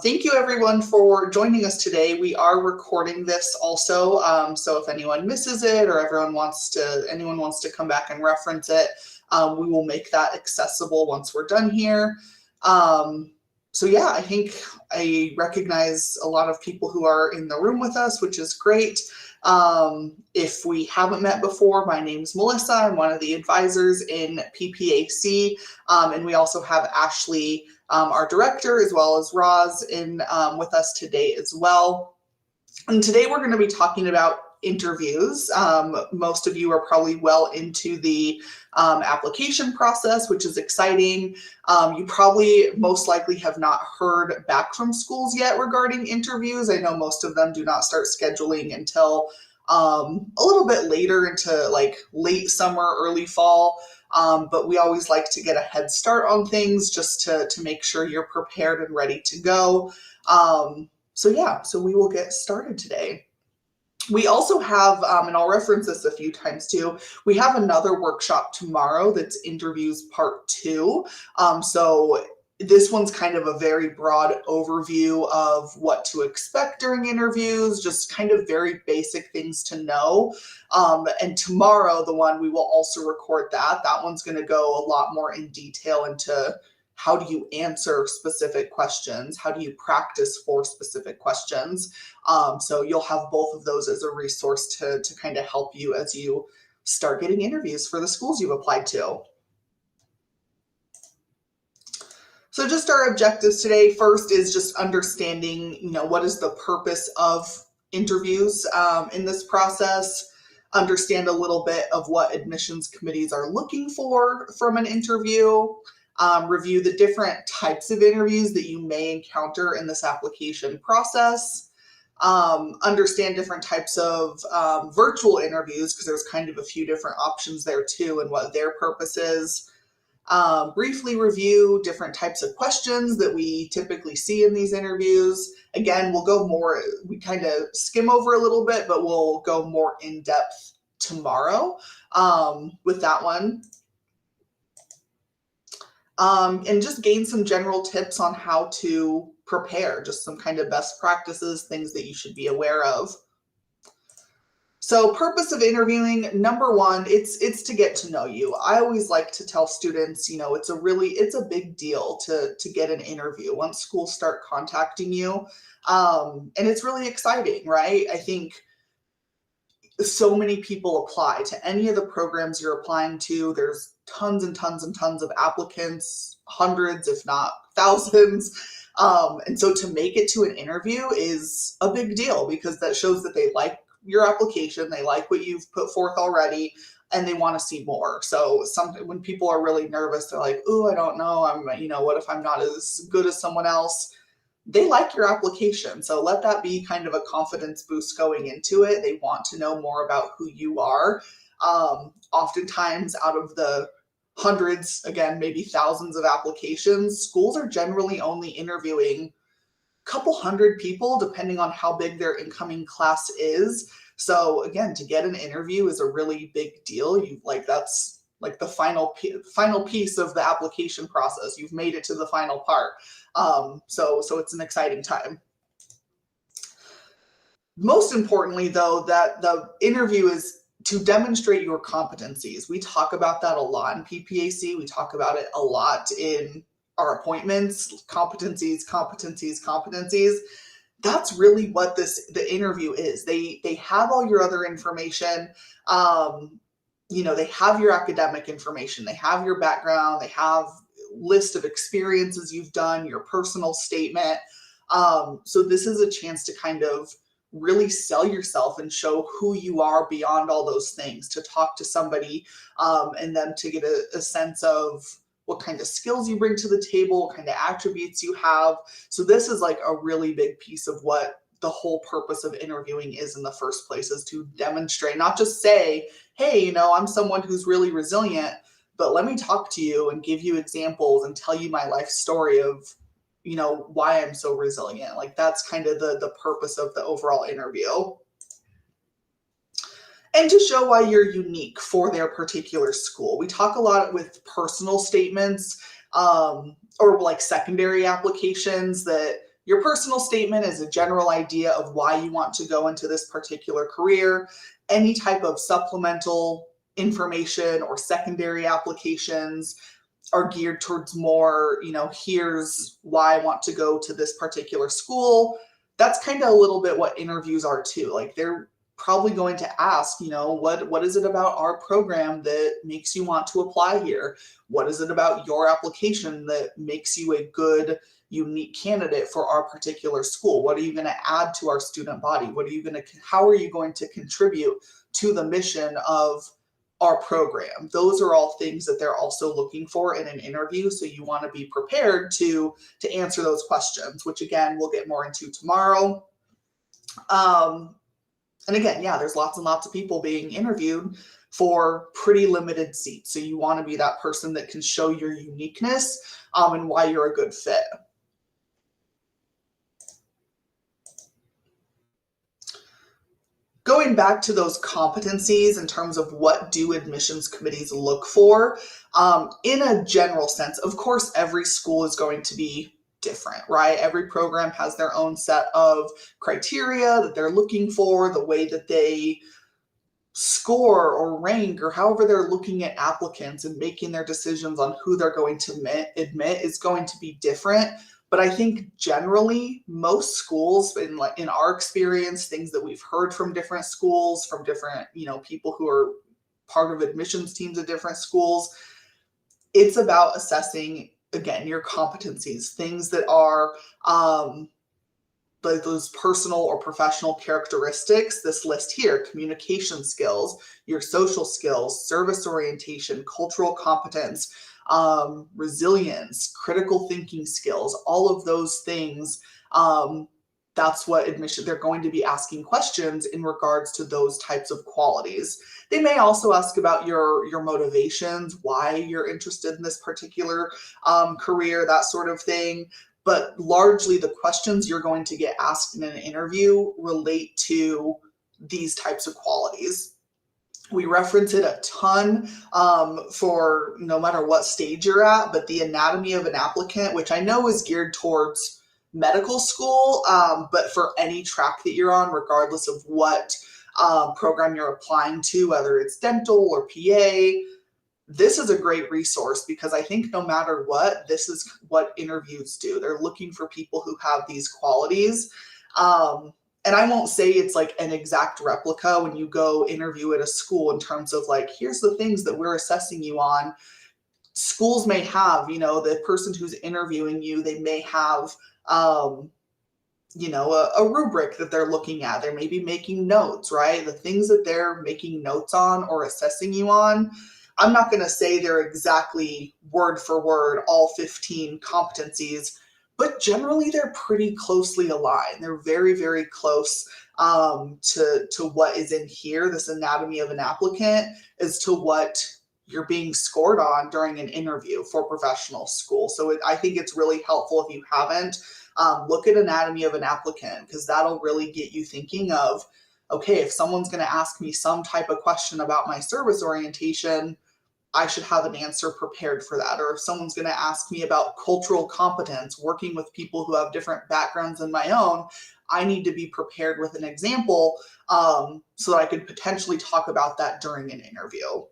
Thank you everyone for joining us today. We are recording this also, so if anyone misses it or anyone wants to come back and reference it, we will make that accessible once we're done here. So yeah, I think I recognize a lot of people who are in the room with us, which is great. If we haven't met before, my name's Melissa. I'm one of the advisors in PPAC, and we also have Ashley, our director, as well as Roz with us today as well. And today we're going to be talking about interviews. Most of you are probably well into the application process, which is exciting. You probably most likely have not heard back from schools yet regarding interviews. I know most of them do not start scheduling until a little bit later into like late summer, early fall. But we always like to get a head start on things just to make sure you're prepared and ready to go. So we will get started today. We also have, and I'll reference this a few times too, we have another workshop tomorrow that's interviews part 2. So this one's kind of a very broad overview of what to expect during interviews, just kind of very basic things to know. And tomorrow, the one we will also record that. That one's going to go a lot more in detail into how do you answer specific questions? How do you practice for specific questions? So you'll have both of those as a resource to kind of help you as you start getting interviews for the schools you've applied to. So just our objectives today, first is just understanding, what is the purpose of interviews in this process, understand a little bit of what admissions committees are looking for from an interview, review the different types of interviews that you may encounter in this application process, understand different types of virtual interviews, because there's kind of a few different options there too and what their purpose is. Briefly review different types of questions that we typically see in these interviews. Again, we kind of skim over a little bit, but we'll go more in depth tomorrow with that one. And just gain some general tips on how to prepare, just some kind of best practices, things that you should be aware of. So purpose of interviewing, number one, it's to get to know you. I always like to tell students, it's a big deal to get an interview once schools start contacting you. And it's really exciting, right? I think so many people apply to any of the programs you're applying to. There's tons and tons and tons of applicants, hundreds, if not thousands. And so to make it to an interview is a big deal because that shows that they like your application, they like what you've put forth already, and they want to see more. So when people are really nervous, they're like, "Ooh, I don't know. What if I'm not as good as someone else?" They like your application. So let that be kind of a confidence boost going into it. They want to know more about who you are. Oftentimes out of the hundreds, again, maybe thousands of applications, schools are generally only interviewing couple hundred people, depending on how big their incoming class is. So again, to get an interview is a really big deal. That's like the final piece of the application process. You've made it to the final part. So it's an exciting time. Most importantly, though, that the interview is to demonstrate your competencies. We talk about that a lot in PPAC. We talk about it a lot in our appointments, competencies. That's really what the interview is. They have all your other information. They have your academic information. They have your background. They have list of experiences you've done, your personal statement. So this is a chance to kind of really sell yourself and show who you are beyond all those things, to talk to somebody and them to get a sense of what kind of skills you bring to the table, what kind of attributes you have. So this is like a really big piece of what the whole purpose of interviewing is in the first place, is to demonstrate, not just say, hey, I'm someone who's really resilient, but let me talk to you and give you examples and tell you my life story of, why I'm so resilient. Like that's kind of the purpose of the overall interview. And to show why you're unique for their particular school. We talk a lot with personal statements or like secondary applications that your personal statement is a general idea of why you want to go into this particular career. Any type of supplemental information or secondary applications are geared towards more, here's why I want to go to this particular school. That's kind of a little bit what interviews are too. Like they're probably going to ask, what is it about our program that makes you want to apply here? What is it about your application that makes you a good, unique candidate for our particular school? What are you going to add to our student body? How are you going to contribute to the mission of our program? Those are all things that they're also looking for in an interview. So you want to be prepared to answer those questions, which again, we'll get more into tomorrow. And again, yeah, there's lots and lots of people being interviewed for pretty limited seats. So you want to be that person that can show your uniqueness and why you're a good fit. Going back to those competencies in terms of what do admissions committees look for, in a general sense, of course, every school is going to be different, right? Every program has their own set of criteria that they're looking for, the way that they score or rank or however they're looking at applicants and making their decisions on who they're going to admit is going to be different. But I think generally most schools, in our experience, things that we've heard from different schools, from different, people who are part of admissions teams at different schools, it's about assessing, again, your competencies, things that are those personal or professional characteristics. This list here: communication skills, your social skills, service orientation, cultural competence, resilience, critical thinking skills, all of those things. That's what they're going to be asking questions in regards to those types of qualities. They may also ask about your motivations, why you're interested in this particular career, that sort of thing. But largely the questions you're going to get asked in an interview relate to these types of qualities. We reference it a ton for no matter what stage you're at, but the anatomy of an applicant, which I know is geared towards medical school, but for any track that you're on, regardless of what program you're applying to, whether it's dental or PA, this is a great resource because I think no matter what, this is what interviews do. They're looking for people who have these qualities. And I won't say it's like an exact replica when you go interview at a school in terms of like, here's the things that we're assessing you on. Schools may have, the person who's interviewing you, they may have, a rubric that they're looking at. They may be making notes, right? The things that they're making notes on or assessing you on, I'm not going to say they're exactly word for word, all 15 competencies, but generally they're pretty closely aligned. They're very, very close to what is in here, this anatomy of an applicant, as to what you're being scored on during an interview for professional school. So I think it's really helpful if you haven't, look at anatomy of an applicant, because that'll really get you thinking of, okay, if someone's going to ask me some type of question about my service orientation, I should have an answer prepared for that. Or if someone's going to ask me about cultural competence, working with people who have different backgrounds than my own, I need to be prepared with an example so that I could potentially talk about that during an interview.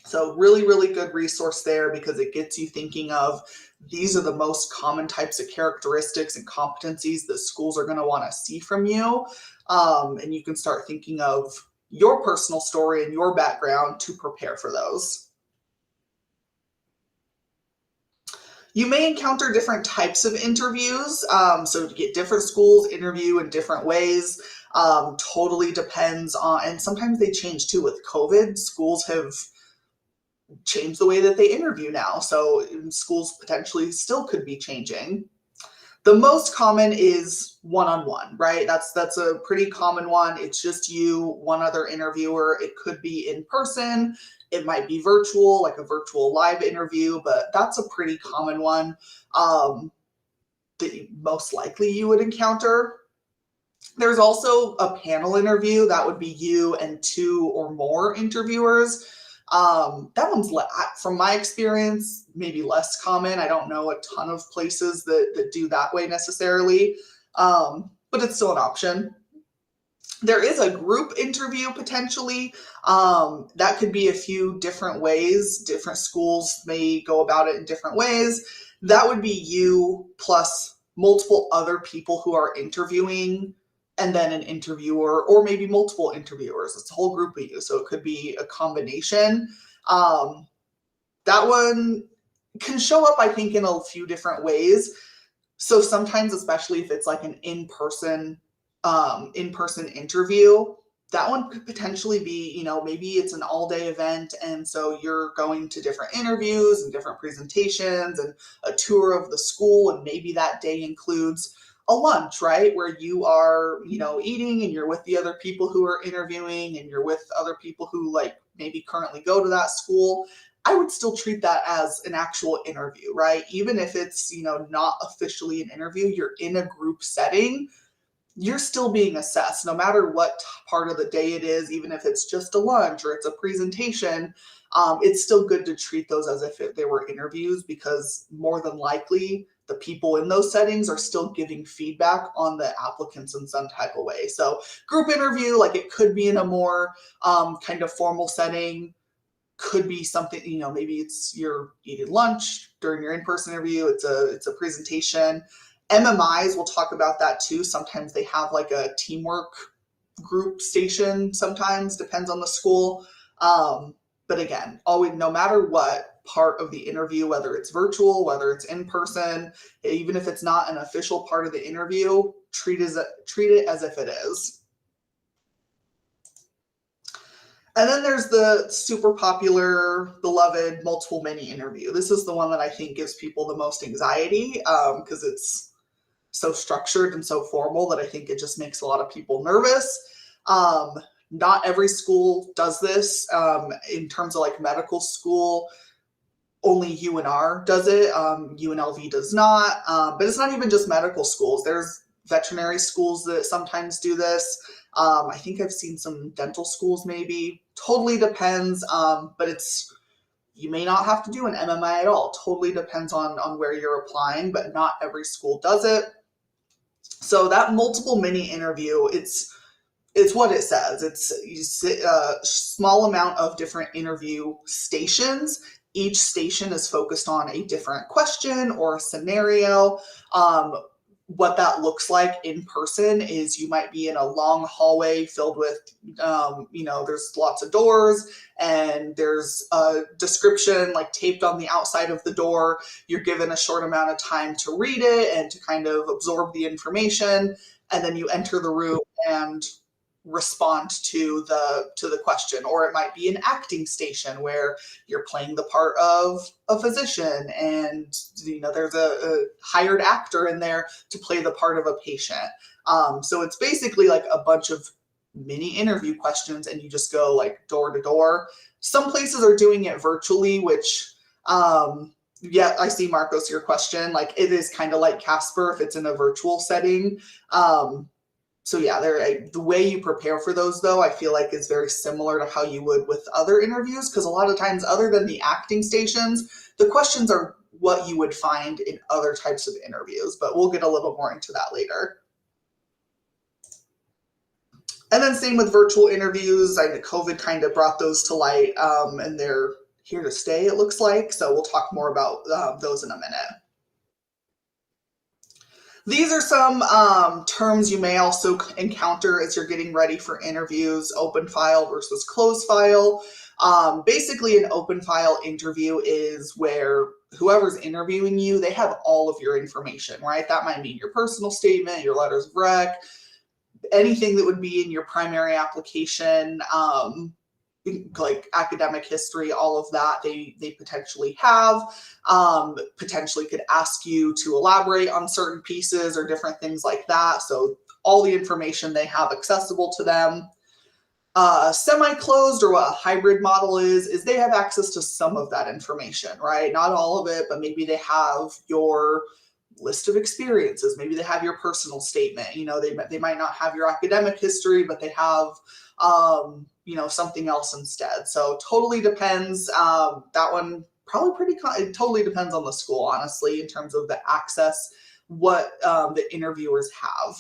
So really, really good resource there because it gets you thinking of these are the most common types of characteristics and competencies that schools are going to want to see from you. And you can start thinking of your personal story and your background to prepare for those. You may encounter different types of interviews. So to get different schools interview in different ways, totally depends on, and sometimes they change too. With COVID, schools have changed the way that they interview now. So schools potentially still could be changing. The most common is one-on-one, right? That's a pretty common one. It's just you, one other interviewer. It could be in person. It might be virtual, like a virtual live interview, but that's a pretty common one that most likely you would encounter. There's also a panel interview. That would be you and two or more interviewers. That one's, from my experience, maybe less common. I don't know a ton of places that do that way necessarily, but it's still an option. There is a group interview potentially. That could be a few different ways. Different schools may go about it in different ways. That would be you plus multiple other people who are interviewing, and then an interviewer, or maybe multiple interviewers. It's a whole group of you, so it could be a combination. That one can show up, I think, in a few different ways. So sometimes, especially if it's like an in-person interview, that one could potentially be, maybe it's an all-day event, and so you're going to different interviews and different presentations and a tour of the school, and maybe that day includes a lunch, right, where you are, eating, and you're with the other people who are interviewing, and you're with other people who like maybe currently go to that school. I would still treat that as an actual interview, right? Even if it's, not officially an interview, you're in a group setting, you're still being assessed no matter what part of the day it is, even if it's just a lunch or it's a presentation. It's still good to treat those as if they were interviews, because more than likely the people in those settings are still giving feedback on the applicants in some type of way. So group interview, like it could be in a more kind of formal setting, could be something, maybe it's you're eating lunch during your in-person interview, it's a presentation. MMIs, we'll talk about that too. Sometimes they have like a teamwork group station, sometimes depends on the school. But again, always, no matter what part of the interview, whether it's virtual, whether it's in person, even if it's not an official part of the interview, treat it as if it is. And then there's the super popular, beloved multiple mini interview. This is the one that I think gives people the most anxiety, because it's so structured and so formal that I think it just makes a lot of people nervous. Not every school does this. In terms of like medical school, only UNR does it. UNLV does not. But it's not even just medical schools. There's veterinary schools that sometimes do this. I think I've seen some dental schools maybe. Totally depends. But you may not have to do an MMI at all. Totally depends on where you're applying, but not every school does it. So that multiple mini interview, it's what it says. It's a small amount of different interview stations. Each station is focused on a different question or a scenario. What that looks like in person is you might be in a long hallway filled with, there's lots of doors, and there's a description like taped on the outside of the door. You're given a short amount of time to read it and to kind of absorb the information, and then you enter the room and respond to the question. Or it might be an acting station where you're playing the part of a physician, and there's a hired actor in there to play the part of a patient. So it's basically like a bunch of mini interview questions, and you just go like door to door. Some places are doing it virtually, which yeah, I see, Marcos, your question. Like it is kind of like Casper if it's in a virtual setting. So yeah, the way you prepare for those, though, I feel like is very similar to how you would with other interviews, because a lot of times, other than the acting stations, the questions are what you would find in other types of interviews, but we'll get a little more into that later. And then same with virtual interviews. I know COVID kind of brought those to light, and they're here to stay, it looks like. So we'll talk more about those in a minute. These are some terms you may also encounter as you're getting ready for interviews: open file versus closed file. Basically, an open file interview is where whoever's interviewing you, they have all of your information, right? That might mean your personal statement, your letters of rec, anything that would be in your primary application, like academic history, all of that they potentially have. Potentially could ask you to elaborate on certain pieces or different things like that. So all the information they have accessible to them. Semi-closed, or what a hybrid model is they have access to some of that information, right? Not all of it, but maybe they have your list of experiences. Maybe they have your personal statement. You know, they might not have your academic history, but they have you know, something else instead. So totally depends. That one probably it totally depends on the school, honestly, in terms of the access, what the interviewers have.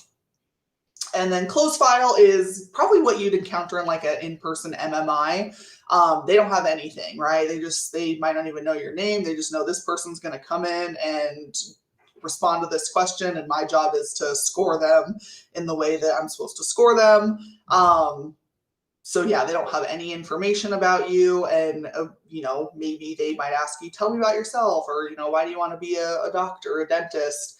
And then closed file is probably what you'd encounter in like an in-person MMI. They don't have anything, right? They might not even know your name. They just know this person's going to come in and respond to this question, and my job is to score them in the way that I'm supposed to score them. So yeah, they don't have any information about you, and you know, maybe they might ask you, tell me about yourself, or you know, why do you want to be a doctor, a dentist?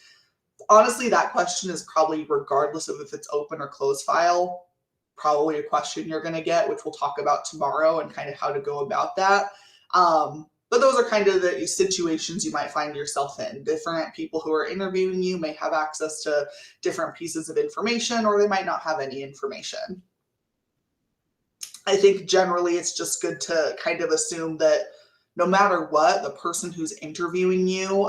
Honestly, that question is probably, regardless of if it's open or closed file, probably a question you're going to get, which we'll talk about tomorrow and kind of how to go about that. But those are kind of the situations you might find yourself in. Different people who are interviewing you may have access to different pieces of information, or they might not have any information. I think generally it's just good to kind of assume that no matter what, the person who's interviewing you,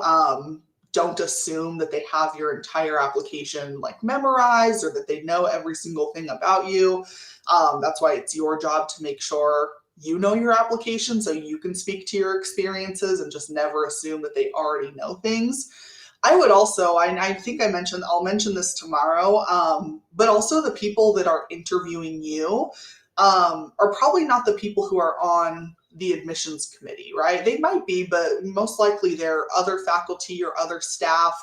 don't assume that they have your entire application like memorized, or that they know every single thing about you. That's why it's your job to make sure you know your application so you can speak to your experiences, and just never assume that they already know things. I would also, I think I'll mention this tomorrow, but also the people that are interviewing you are probably not the people who are on the admissions committee, right? They might be, but most likely they're other faculty or other staff.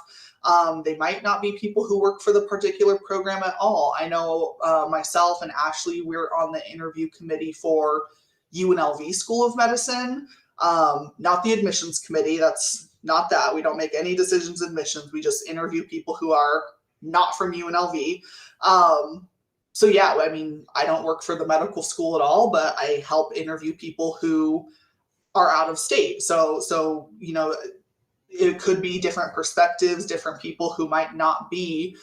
They might not be people who work for the particular program at all. I know myself and Ashley, we're on the interview committee for UNLV School of Medicine, not the admissions committee. That's not that. We don't make any decisions in admissions. We just interview people who are not from UNLV. So yeah, I mean, I don't work for the medical school at all, but I help interview people who are out of state. So you know, it could be different perspectives, different people who might not be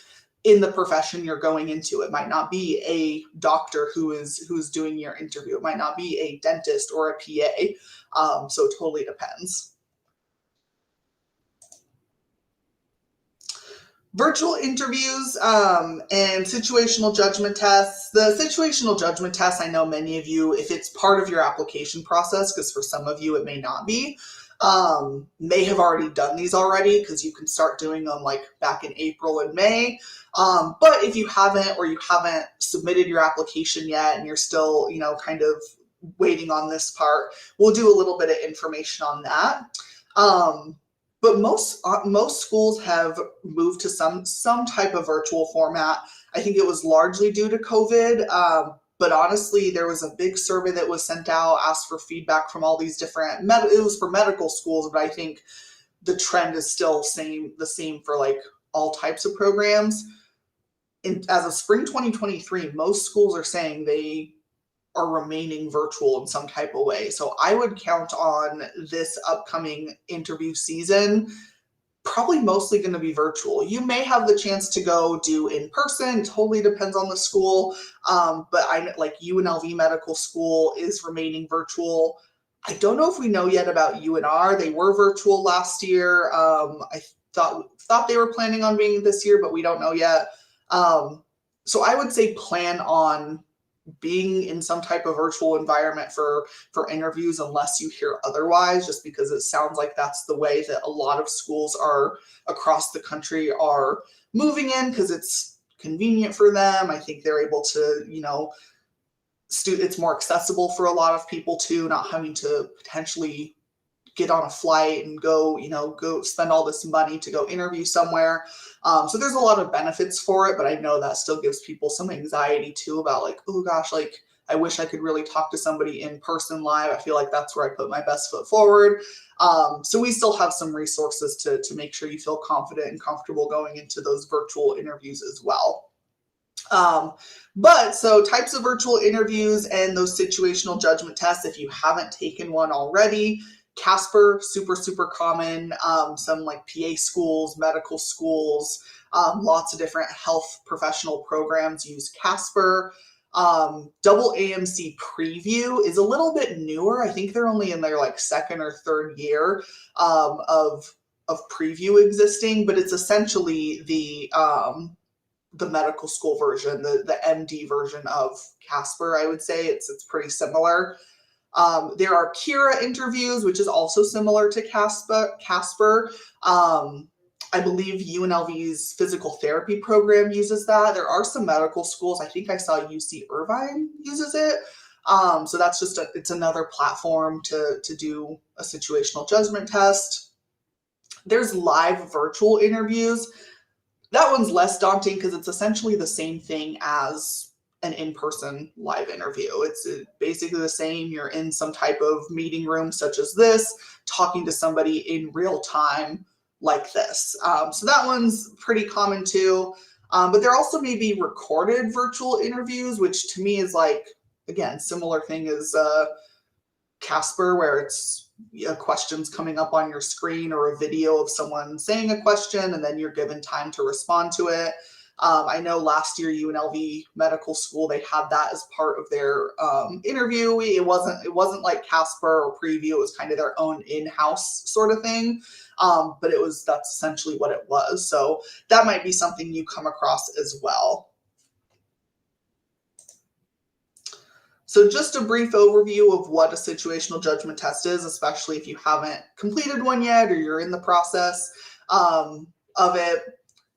in the profession you're going into. It might not be a doctor who's doing your interview. It might not be a dentist or a PA. So it totally depends. Virtual interviews and situational judgment tests. The situational judgment tests, I know many of you, if it's part of your application process, because for some of you it may not be, may have already done these already, because you can start doing them like back in April and May. But if you haven't, or you haven't submitted your application yet and you're still, you know, kind of waiting on this part, we'll do a little bit of information on that. But most schools have moved to some type of virtual format. I think it was largely due to COVID. But honestly, there was a big survey that was sent out, asked for feedback from all these different, it was for medical schools, but I think the trend is still the same for like all types of programs. As of spring 2023, most schools are saying they are remaining virtual in some type of way. So I would count on this upcoming interview season probably mostly going to be virtual. You may have the chance to go do in person, totally depends on the school. But I like UNLV Medical School is remaining virtual. I don't know if we know yet about UNR. They were virtual last year. I thought they were planning on being this year, but we don't know yet. So I would say plan on being in some type of virtual environment for interviews, unless you hear otherwise, just because it sounds like that's the way that a lot of schools are across the country are moving in, because it's convenient for them. I think they're able to, you know, it's more accessible for a lot of people too, not having to potentially get on a flight and go spend all this money to go interview somewhere. So there's a lot of benefits for it, but I know that still gives people some anxiety too about like, oh gosh, like I wish I could really talk to somebody in person live. I feel like that's where I put my best foot forward. So we still have some resources to make sure you feel confident and comfortable going into those virtual interviews as well. But so types of virtual interviews and those situational judgment tests, if you haven't taken one already, Casper, super common. Some like PA schools, medical schools, lots of different health professional programs use Casper. Double AMC Preview is a little bit newer. I think they're only in their like second or third year of preview existing, but it's essentially the medical school version, the MD version of Casper. I would say it's pretty similar. There are Kira interviews, which is also similar to Casper. I believe UNLV's physical therapy program uses that. There are some medical schools. I think I saw UC Irvine uses it. So that's just it's another platform to do a situational judgment test. There's live virtual interviews. That one's less daunting because it's essentially the same thing as an in-person live interview. It's basically the same. You're in some type of meeting room such as this, talking to somebody in real time like this. So that one's pretty common too. But there also may be recorded virtual interviews, which to me is like, again, similar thing as Casper, where it's questions coming up on your screen or a video of someone saying a question, and then you're given time to respond to it. I know last year UNLV Medical School, they had that as part of their interview. It wasn't like Casper or Preview. It was kind of their own in-house sort of thing. But that's essentially what it was. So that might be something you come across as well. So just a brief overview of what a situational judgment test is, especially if you haven't completed one yet or you're in the process of it.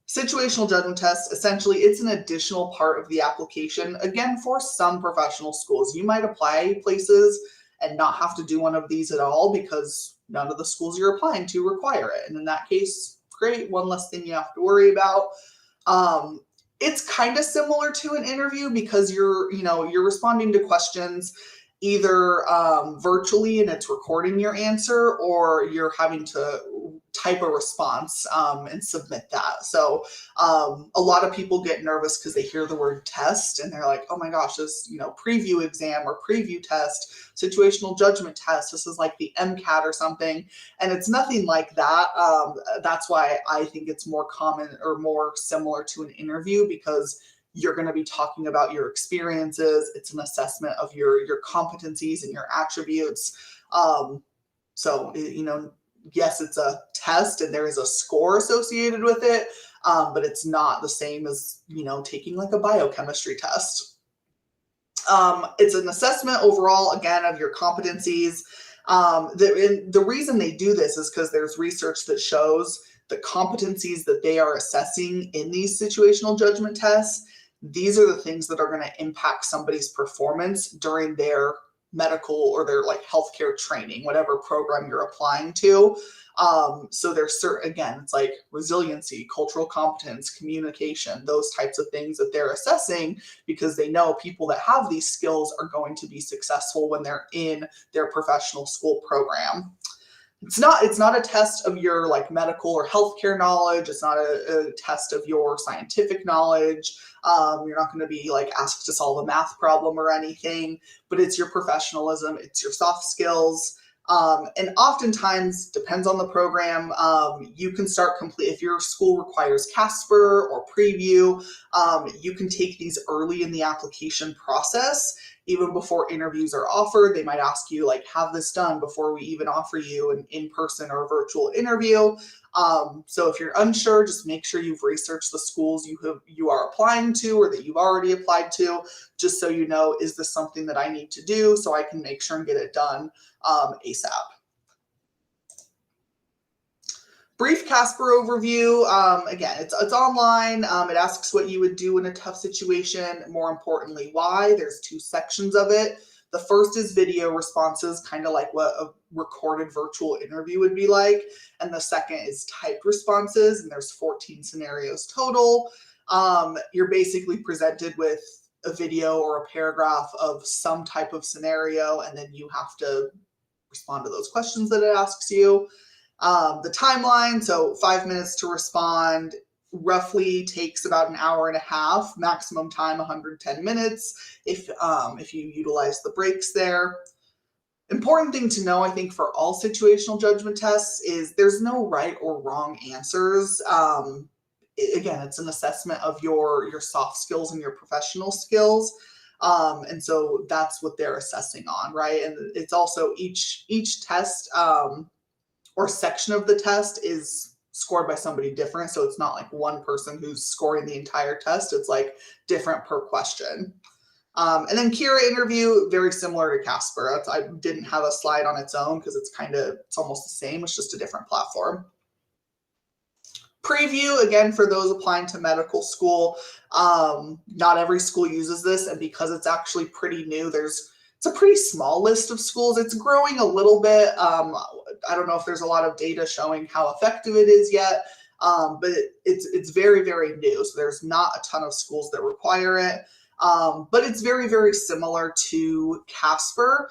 Situational judgment test, essentially, it's an additional part of the application. Again, for some professional schools, you might apply places and not have to do one of these at all because none of the schools you're applying to require it. And in that case, great, one less thing you have to worry about. It's kind of similar to an interview because you're responding to questions either virtually and it's recording your answer, or you're having to type a response and submit that. So a lot of people get nervous because they hear the word test and they're like, oh my gosh, this preview exam or preview test, situational judgment test, this is like the MCAT or something. And it's nothing like that. That's why I think it's more common or more similar to an interview, because you're going to be talking about your experiences. It's an assessment of your competencies and your attributes. So, yes, it's a test and there is a score associated with it, but it's not the same as, taking like a biochemistry test. It's an assessment overall, again, of your competencies. The reason they do this is because there's research that shows the competencies that they are assessing in these situational judgment tests. These are the things that are going to impact somebody's performance during their medical or their like healthcare training, whatever program you're applying to. So there's again, it's like resiliency, cultural competence, communication, those types of things that they're assessing, because they know people that have these skills are going to be successful when they're in their professional school program. It's not a test of your like medical or healthcare knowledge. It's not a test of your scientific knowledge. You're not going to be like asked to solve a math problem or anything, but it's your professionalism, it's your soft skills. And oftentimes, depends on the program, you can start if your school requires Casper or Preview, you can take these early in the application process. Even before interviews are offered, they might ask you, like, have this done before we even offer you an in-person or virtual interview. So if you're unsure, just make sure you've researched the schools you are applying to or that you've already applied to, just so you know, is this something that I need to do so I can make sure and get it done ASAP. Brief Casper overview. Again, it's online. It asks what you would do in a tough situation. More importantly, why. There's 2 sections of it. The first is video responses, kind of like what a recorded virtual interview would be like. And the second is typed responses, and there's 14 scenarios total. You're basically presented with a video or a paragraph of some type of scenario, and then you have to respond to those questions that it asks you. The timeline, so 5 minutes to respond, roughly takes about an hour and a half, maximum time 110 minutes if you utilize the breaks there. Important thing to know, I think, for all situational judgment tests is there's no right or wrong answers. Again, it's an assessment of your soft skills and your professional skills. And so that's what they're assessing on, right? And it's also each test or section of the test is scored by somebody different. So it's not like one person who's scoring the entire test. It's like different per question. And then Kira interview, very similar to Casper. I didn't have a slide on its own because it's almost the same. It's just a different platform. Preview, again, for those applying to medical school, not every school uses this, and because it's actually pretty new, it's a pretty small list of schools. It's growing a little bit. I don't know if there's a lot of data showing how effective it is yet, but it's very, very new. So there's not a ton of schools that require it. But it's very, very similar to Casper.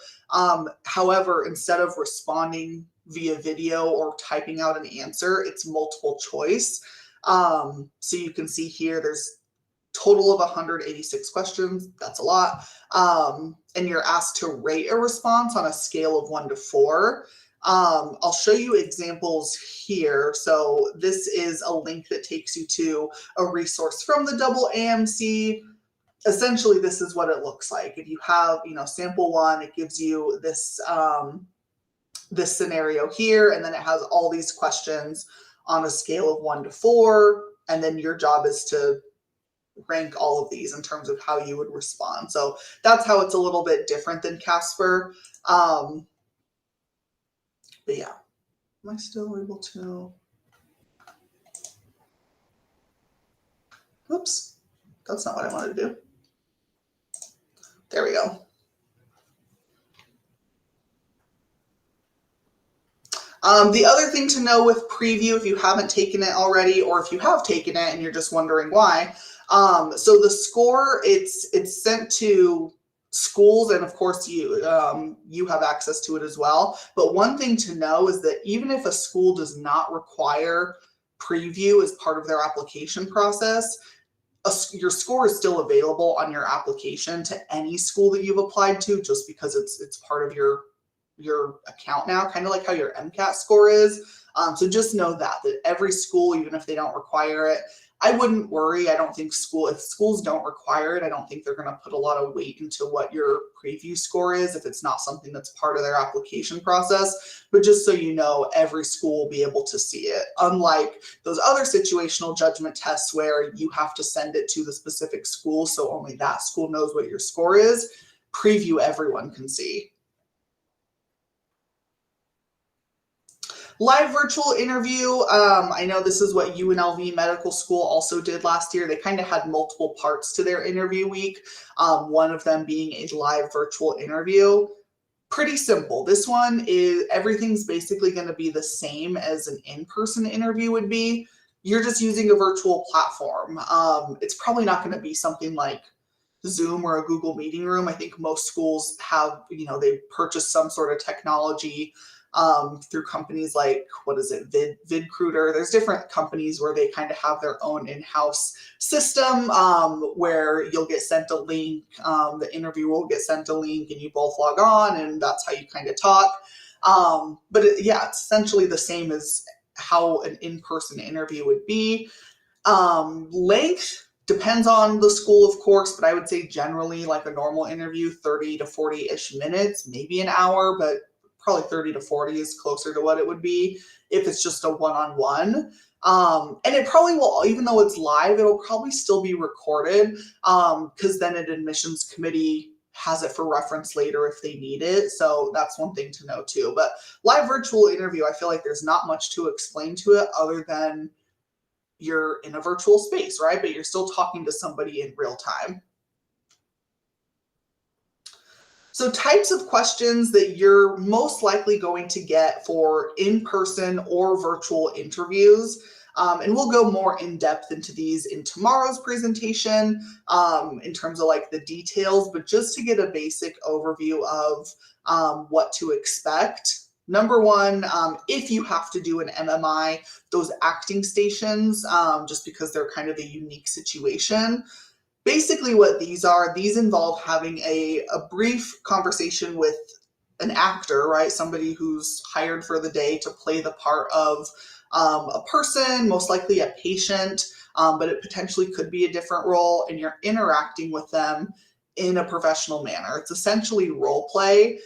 However, instead of responding via video or typing out an answer, it's multiple choice. So you can see here, there's total of 186 questions. That's a lot. And you're asked to rate a response on a scale of 1 to 4. I'll show you examples here. So this is a link that takes you to a resource from the AAMC. Essentially, this is what it looks like. If you have, sample 1, it gives you this, this scenario here, and then it has all these questions on a scale of 1 to 4, and then your job is to rank all of these in terms of how you would respond. So that's how it's a little bit different than Casper. But yeah, am I still able to? Oops, that's not what I wanted to do. There we go. The other thing to know with preview, if you haven't taken it already, or if you have taken it and you're just wondering why, so the score, it's sent to schools, and of course you have access to it as well. But one thing to know is that even if a school does not require preview as part of their application process, your score is still available on your application to any school that you've applied to, just because it's part of your account now, kind of like how your MCAT score is. So just know that every school, even if they don't require it, I wouldn't worry. I don't think if schools don't require it, I don't think they're going to put a lot of weight into what your preview score is if it's not something that's part of their application process. But just so you know, every school will be able to see it. Unlike those other situational judgment tests where you have to send it to the specific school, so only that school knows what your score is. Preview, everyone can see. Live virtual interview. I know this is what UNLV Medical School also did last year. They kind of had multiple parts to their interview week, one of them being a live virtual interview. Pretty simple. This one is, everything's basically going to be the same as an in-person interview would be. You're just using a virtual platform. It's probably not going to be something like Zoom or a Google Meeting Room. I think most schools have, they purchased some sort of technology through companies like, VidCruiter. There's different companies where they kind of have their own in-house system where you'll get sent a link, the interviewer will get sent a link, and you both log on, and that's how you kind of talk. But it's essentially the same as how an in-person interview would be. Length depends on the school, of course, but I would say generally, like a normal interview, 30 to 40-ish minutes, maybe an hour, but probably 30 to 40 is closer to what it would be if it's just a one-on-one. And it probably will, even though it's live, it'll probably still be recorded because then an admissions committee has it for reference later if they need it. So that's one thing to know too. But live virtual interview, I feel like there's not much to explain to it other than you're in a virtual space, right? But you're still talking to somebody in real time. So types of questions that you're most likely going to get for in-person or virtual interviews. And we'll go more in depth into these in tomorrow's presentation in terms of like the details, but just to get a basic overview of what to expect. Number one, if you have to do an MMI, those acting stations, just because they're kind of a unique situation. Basically what these involve having a brief conversation with an actor, right? Somebody who's hired for the day to play the part of a person, most likely a patient, but it potentially could be a different role, and you're interacting with them in a professional manner. It's essentially role play.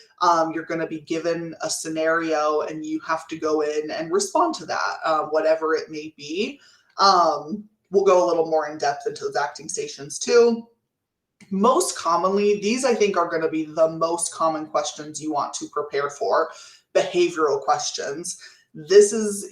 You're going to be given a scenario and you have to go in and respond to that, whatever it may be. We'll go a little more in depth into those acting stations too. Most commonly, these I think are going to be the most common questions you want to prepare for, behavioral questions. This is,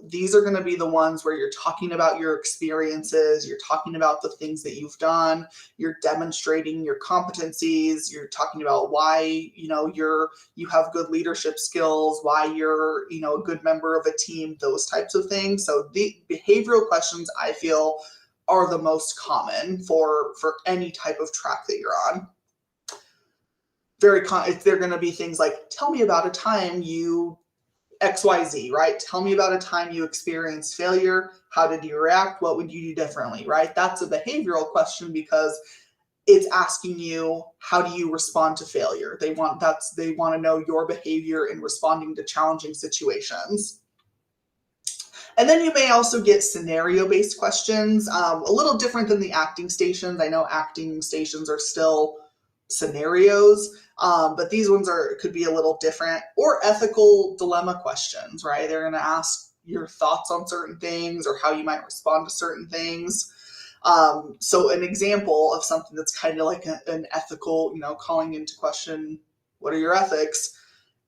these are going to be the ones where you're talking about your experiences, you're talking about the things that you've done, you're demonstrating your competencies, you're talking about why, you have good leadership skills, why you're, a good member of a team, those types of things. So the behavioral questions I feel are the most common for any type of track that you're on. They're going to be things like, tell me about a time you XYZ, right? Tell me about a time you experienced failure. How did you react? What would you do differently, right? That's a behavioral question because it's asking you, how do you respond to failure? They want to know your behavior in responding to challenging situations. And then you may also get scenario-based questions, a little different than the acting stations. I know acting stations are still scenarios, but these ones could be a little different. Or ethical dilemma questions, right? They're going to ask your thoughts on certain things or how you might respond to certain things. So an example of something that's kind of like an ethical, calling into question, what are your ethics?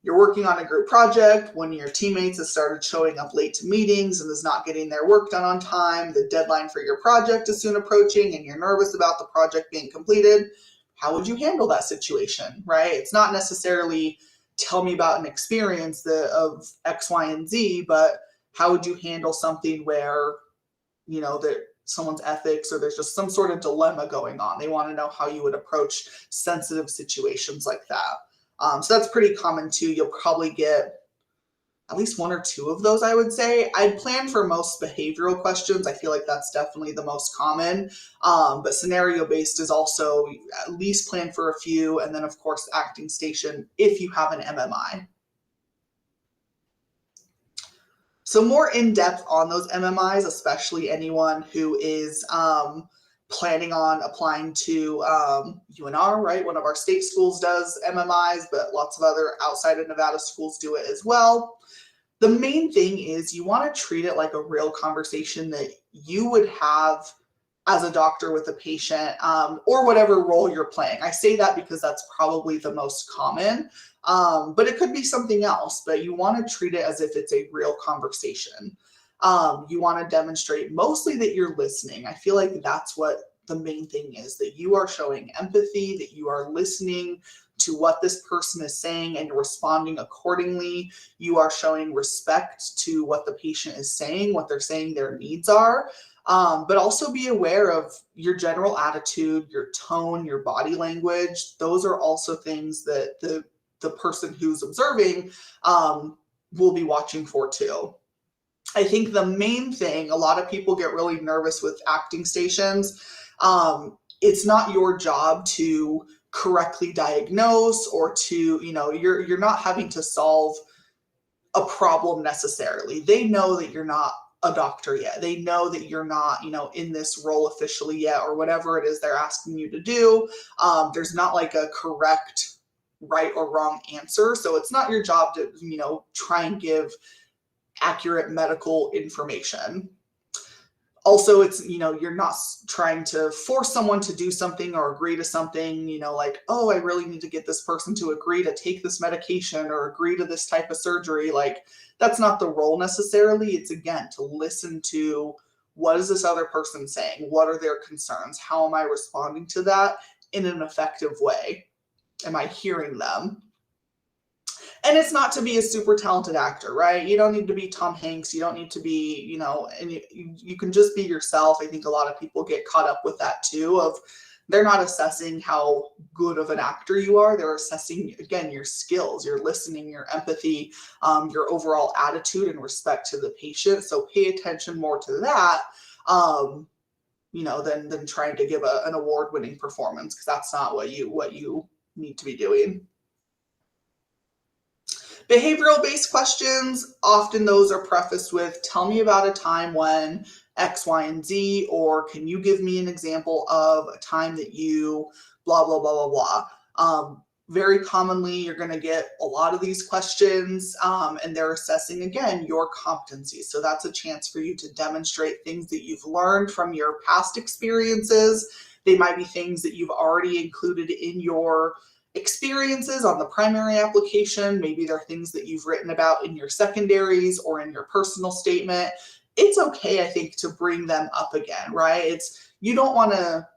You're working on a group project. One of your teammates has started showing up late to meetings and is not getting their work done on time. The deadline for your project is soon approaching and you're nervous about the project being completed. How would you handle that situation, right? It's not necessarily tell me about an experience of X, Y, and Z, but how would you handle something where, that someone's ethics or there's just some sort of dilemma going on. They want to know how you would approach sensitive situations like that. So that's pretty common too. You'll probably get at least one or two of those, I would say. I'd plan for most behavioral questions. I feel like that's definitely the most common. But scenario-based is also at least plan for a few. And then, of course, acting station if you have an MMI. So more in depth on those MMIs, especially anyone who is planning on applying to UNR, right? One of our state schools does MMIs, but lots of other outside of Nevada schools do it as well. The main thing is you want to treat it like a real conversation that you would have as a doctor with a patient, or whatever role you're playing. I say that because that's probably the most common, but it could be something else, but you want to treat it as if it's a real conversation. You want to demonstrate mostly that you're listening. I feel like that's what the main thing is, that you are showing empathy, that you are listening to what this person is saying and responding accordingly. You are showing respect to what the patient is saying, what they're saying their needs are. But also be aware of your general attitude, your tone, your body language. Those are also things that the person who's observing will be watching for too. I think the main thing, a lot of people get really nervous with acting stations. It's not your job to correctly diagnose or to, you're not having to solve a problem necessarily. They know that you're not a doctor yet. They know that you're not, in this role officially yet, or whatever it is they're asking you to do. There's not like a correct right or wrong answer. So it's not your job to, try and give accurate medical information. Also, it's, you're not trying to force someone to do something or agree to something, like, oh, I really need to get this person to agree to take this medication or agree to this type of surgery. Like, that's not the role necessarily. It's, again, to listen to what is this other person saying? What are their concerns? How am I responding to that in an effective way? Am I hearing them? And it's not to be a super talented actor, right? You don't need to be Tom Hanks. You don't need to be, and you can just be yourself. I think a lot of people get caught up with that too, of they're not assessing how good of an actor you are. They're assessing, again, your skills, your listening, your empathy, your overall attitude and respect to the patient. So pay attention more to that, than trying to give an award-winning performance, because that's not what you need to be doing. Behavioral-based questions, often those are prefaced with, tell me about a time when X, Y, and Z, or can you give me an example of a time that you blah, blah, blah, blah, blah. Very commonly, you're going to get a lot of these questions, and they're assessing, again, your competencies. So that's a chance for you to demonstrate things that you've learned from your past experiences. They might be things that you've already included in your experiences on the primary application. Maybe they're things that you've written about in your secondaries or in your personal statement. It's okay, I think, to bring them up again, right? You don't want to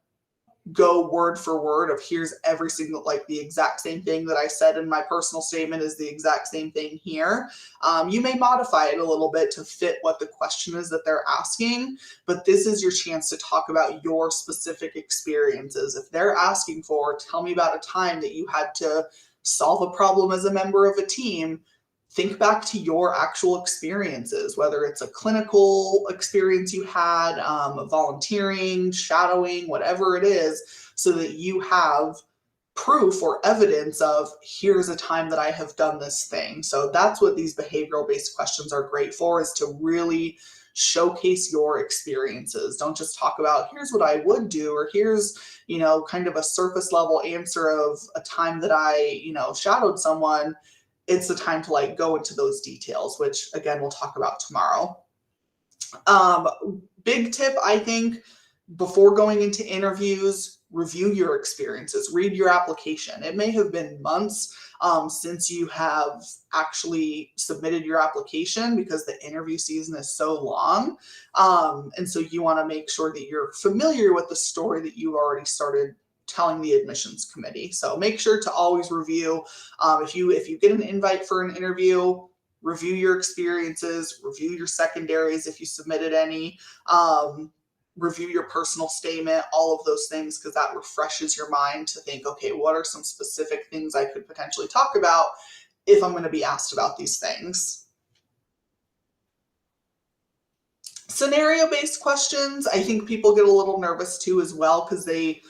go word for word of here's every single, like the exact same thing that I said in my personal statement is the exact same thing here. You may modify it a little bit to fit what the question is that they're asking, but this is your chance to talk about your specific experiences. If they're asking for, tell me about a time that you had to solve a problem as a member of a team, think back to your actual experiences, whether it's a clinical experience you had, volunteering, shadowing, whatever it is, so that you have proof or evidence of here's a time that I have done this thing. So that's what these behavioral based questions are great for, is to really showcase your experiences. Don't just talk about here's what I would do, or here's, kind of a surface level answer of a time that I, shadowed someone. It's the time to go into those details, which again, we'll talk about tomorrow. Big tip, I think, before going into interviews, review your experiences, read your application. It may have been months since you have actually submitted your application because the interview season is so long. And so you want to make sure that you're familiar with the story that you already started telling the admissions committee. So make sure to always review. If you get an invite for an interview, review your experiences, review your secondaries if you submitted any, review your personal statement, all of those things, because that refreshes your mind to think, okay, what are some specific things I could potentially talk about if I'm going to be asked about these things? Scenario-based questions, I think people get a little nervous too as well, because they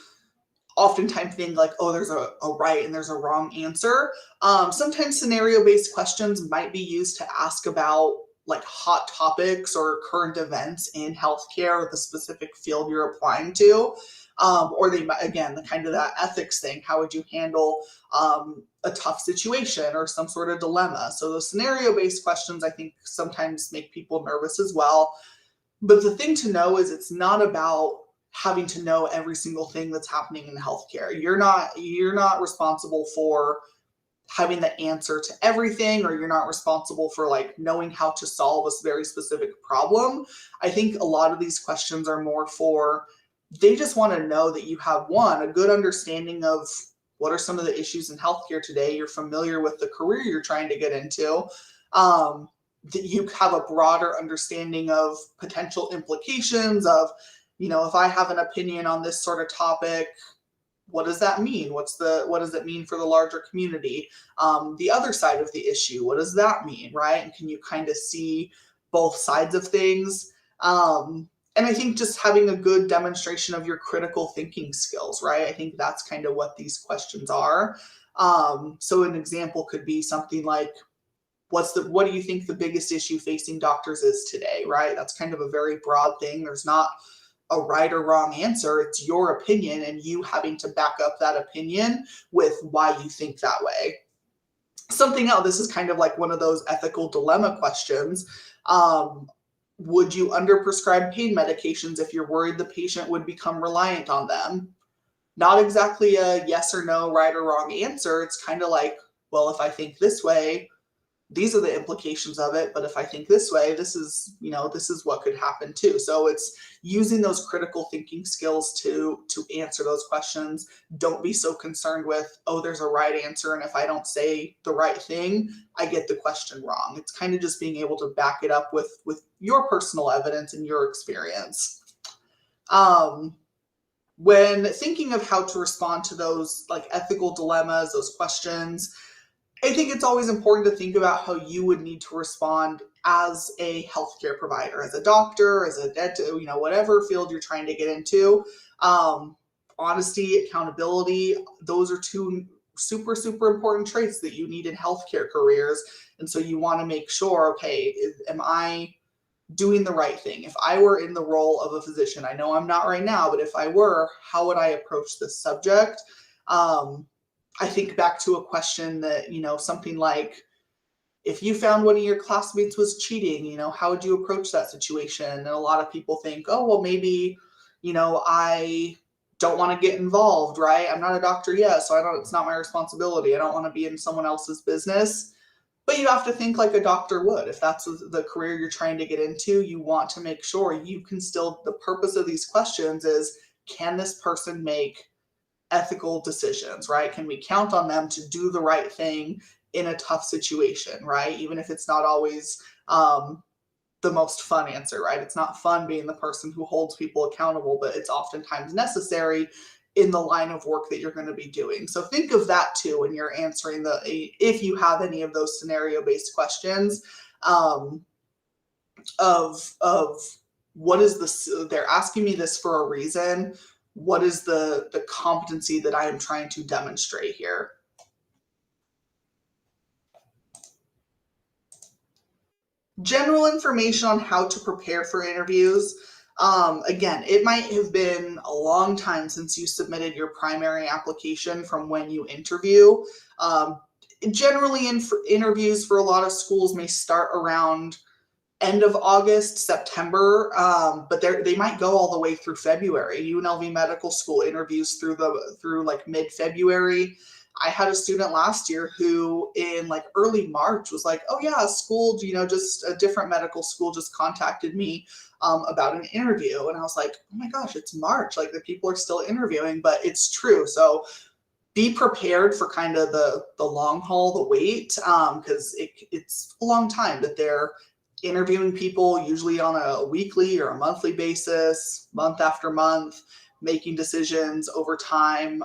oftentimes think oh, there's a right and there's a wrong answer. Sometimes scenario-based questions might be used to ask about hot topics or current events in healthcare or the specific field you're applying to. Or they might, again, the kind of that ethics thing. How would you handle a tough situation or some sort of dilemma? So those scenario-based questions, I think, sometimes make people nervous as well. But the thing to know is it's not about having to know every single thing that's happening in healthcare. You're not responsible for having the answer to everything, or you're not responsible for knowing how to solve a very specific problem. I think a lot of these questions are more for, they just want to know that you have a good understanding of what are some of the issues in healthcare today. You're familiar with the career you're trying to get into. That you have a broader understanding of potential implications of, if I have an opinion on this sort of topic, what does that mean? What does it mean for the larger community? The other side of the issue, what does that mean, right? And can you kind of see both sides of things? And I think just having a good demonstration of your critical thinking skills, right? I think that's kind of what these questions are. So an example could be something like, what do you think the biggest issue facing doctors is today, right? That's kind of a very broad thing. There's not a right or wrong answer. It's your opinion and you having to back up that opinion with why you think that way. Something else, this is kind of like one of those ethical dilemma questions. Would you underprescribe pain medications if you're worried the patient would become reliant on them? Not exactly a yes or no, right or wrong answer. It's kind of like, well, if I think this way, these are the implications of it, but if I think this way, this is what could happen too. So it's using those critical thinking skills to answer those questions. Don't be so concerned with, oh, there's a right answer, and if I don't say the right thing, I get the question wrong. It's kind of just being able to back it up with your personal evidence and your experience. When thinking of how to respond to those ethical dilemmas, those questions, I think it's always important to think about how you would need to respond as a healthcare provider, as a doctor, as a dentist, whatever field you're trying to get into. Honesty, accountability, those are two super, super important traits that you need in healthcare careers. And so you want to make sure, okay, am I doing the right thing. If I were in the role of a physician, I know I'm not right now, but if I were, how would I approach this subject? I think back to a question that, something like, if you found one of your classmates was cheating, how would you approach that situation? And a lot of people think, oh, well, maybe, I don't want to get involved, right? I'm not a doctor yet, so it's not my responsibility. I don't want to be in someone else's business. But you have to think like a doctor would. If that's the career you're trying to get into, you want to make sure you can still, the purpose of these questions is, can this person make ethical decisions, right? Can we count on them to do the right thing in a tough situation, right? Even if it's not always the most fun answer, right? It's not fun being the person who holds people accountable, but it's oftentimes necessary in the line of work that you're going to be doing. So think of that too when you're answering if you have any of those scenario-based questions, of what is this, they're asking me this for a reason. What is the competency that I am trying to demonstrate here? General information on how to prepare for interviews. Again, it might have been a long time since you submitted your primary application from when you interview. Generally, interviews for a lot of schools may start around end of August, September, but they might go all the way through February. UNLV Medical School interviews through like mid-February. I had a student last year who in like early March was like, oh yeah, a school, just a different medical school just contacted me about an interview. And I was like, oh my gosh, it's March. Like the people are still interviewing, but it's true. So be prepared for kind of the long haul, the wait, because it's a long time that they're interviewing people, usually on a weekly or a monthly basis, month after month, making decisions over time.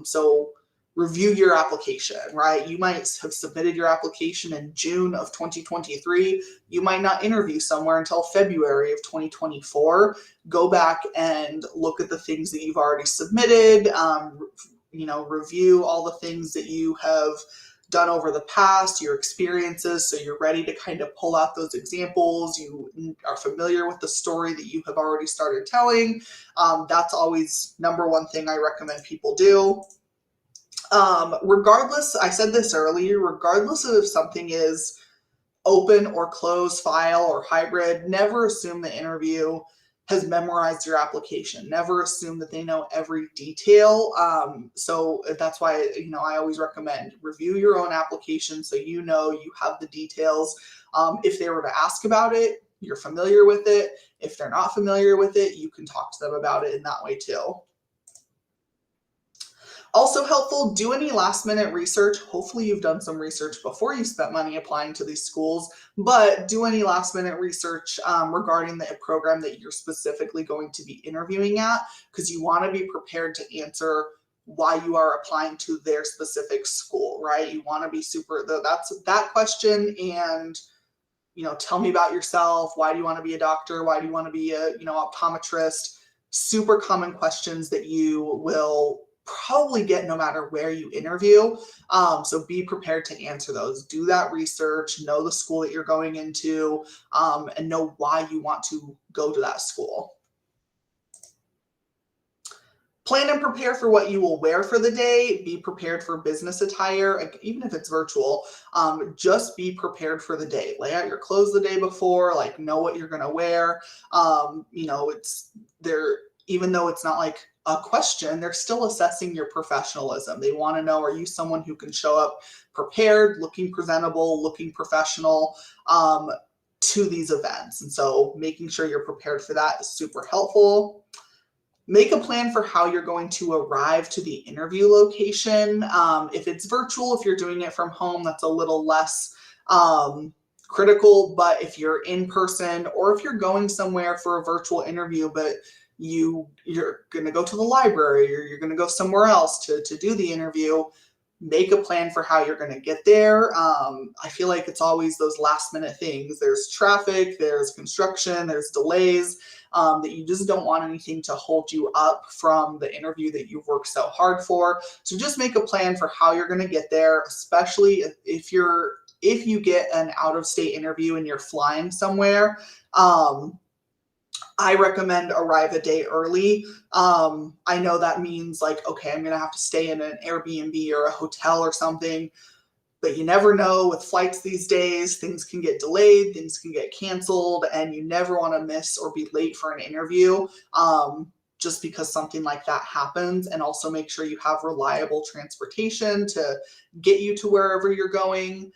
So review your application, right? You might have submitted your application in June of 2023. You might not interview somewhere until February of 2024. Go back and look at the things that you've already submitted, review all the things that you have done over the past, your experiences, so you're ready to kind of pull out those examples. You are familiar with the story that you have already started telling. That's always number one thing I recommend people do. Regardless, I said this earlier, regardless of if something is open or closed file or hybrid, never assume the interview has memorized your application. Never assume that they know every detail. So that's why, I always recommend review your own application so you have the details. If they were to ask about it, you're familiar with it. If they're not familiar with it, you can talk to them about it in that way too. Also helpful, do any last minute research. Hopefully you've done some research before you spent money applying to these schools, but do any last minute research regarding the program that you're specifically going to be interviewing at, because you want to be prepared to answer why you are applying to their specific school, right? You want to be that's that question. And tell me about yourself. Why do you want to be a doctor? Why do you want to be a optometrist? Super common questions that you will probably get no matter where you interview. So be prepared to answer those. Do that research, know the school that you're going into, and know why you want to go to that school. Plan and prepare for what you will wear for the day. Be prepared for business attire, even if it's virtual. Just be prepared for the day. Lay out your clothes the day before, know what you're going to wear. It's there, even though it's not like a question, they're still assessing your professionalism. They want to know, are you someone who can show up prepared, looking presentable, looking professional to these events? And so making sure you're prepared for that is super helpful. Make a plan for how you're going to arrive to the interview location. If it's virtual, if you're doing it from home, that's a little less critical. But if you're in person, or if you're going somewhere for a virtual interview, but you're going to go to the library or you're going to go somewhere else to do the interview, make a plan for how you're going to get there. I feel like it's always those last minute things. There's traffic, there's construction, there's delays, that you just don't want anything to hold you up from the interview that you've worked so hard for. So just make a plan for how you're going to get there, especially if you're if you get an out-of-state interview and you're flying somewhere, I recommend arrive a day early. I know that means like, okay, I'm gonna have to stay in an Airbnb or a hotel or something, but you never know with flights these days. Things can get delayed, things can get canceled, and you never want to miss or be late for an interview just because something like that happens. And also make sure you have reliable transportation to get you to wherever you're going.